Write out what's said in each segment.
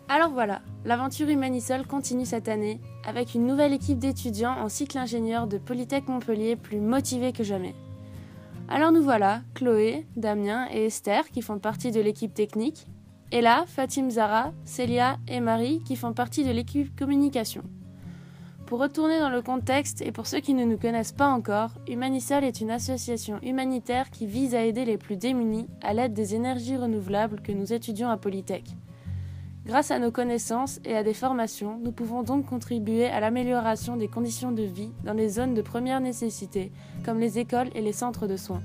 Alors voilà, l'aventure Humanisol continue cette année avec une nouvelle équipe d'étudiants en cycle ingénieur de Polytech Montpellier plus motivés que jamais. Alors nous voilà, Chloé, Damien et Esther qui font partie de l'équipe technique, et là, Fatim Zara, Célia et Marie qui font partie de l'équipe communication. Pour retourner dans le contexte et pour ceux qui ne nous connaissent pas encore, Humanisol est une association humanitaire qui vise à aider les plus démunis à l'aide des énergies renouvelables que nous étudions à Polytech. Grâce à nos connaissances et à des formations, nous pouvons donc contribuer à l'amélioration des conditions de vie dans les zones de première nécessité, comme les écoles et les centres de soins.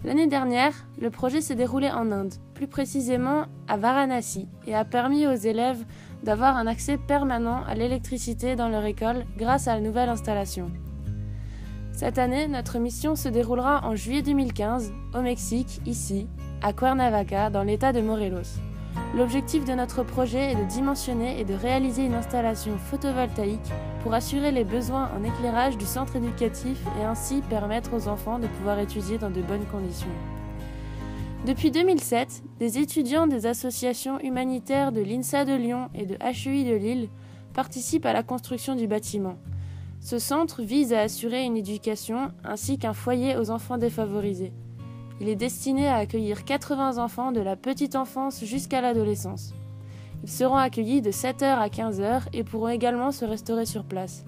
L'année dernière, le projet s'est déroulé en Inde, plus précisément à Varanasi, et a permis aux élèves d'avoir un accès permanent à l'électricité dans leur école grâce à la nouvelle installation. Cette année, notre mission se déroulera en juillet 2015, au Mexique, ici, à Cuernavaca, dans l'état de Morelos. L'objectif de notre projet est de dimensionner et de réaliser une installation photovoltaïque pour assurer les besoins en éclairage du centre éducatif et ainsi permettre aux enfants de pouvoir étudier dans de bonnes conditions. Depuis 2007, des étudiants des associations humanitaires de l'INSA de Lyon et de HEI de Lille participent à la construction du bâtiment. Ce centre vise à assurer une éducation ainsi qu'un foyer aux enfants défavorisés. Il est destiné à accueillir 80 enfants de la petite enfance jusqu'à l'adolescence. Ils seront accueillis de 7h à 15h et pourront également se restaurer sur place.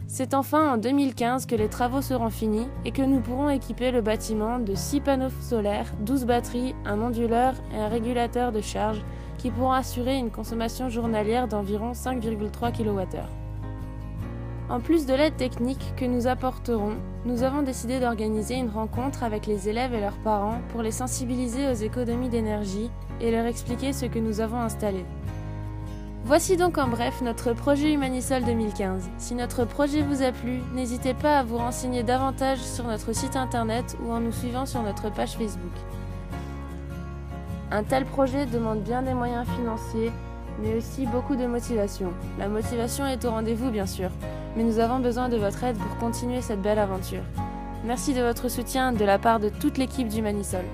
C'est enfin en 2015 que les travaux seront finis et que nous pourrons équiper le bâtiment de 6 panneaux solaires, 12 batteries, un onduleur et un régulateur de charge qui pourront assurer une consommation journalière d'environ 5,3 kWh. En plus de l'aide technique que nous apporterons, nous avons décidé d'organiser une rencontre avec les élèves et leurs parents pour les sensibiliser aux économies d'énergie et leur expliquer ce que nous avons installé. Voici donc en bref notre projet Humanisol 2015. Si notre projet vous a plu, n'hésitez pas à vous renseigner davantage sur notre site internet ou en nous suivant sur notre page Facebook. Un tel projet demande bien des moyens financiers, mais aussi beaucoup de motivation. La motivation est au rendez-vous bien sûr, mais nous avons besoin de votre aide pour continuer cette belle aventure. Merci de votre soutien de la part de toute l'équipe d'Humanisol.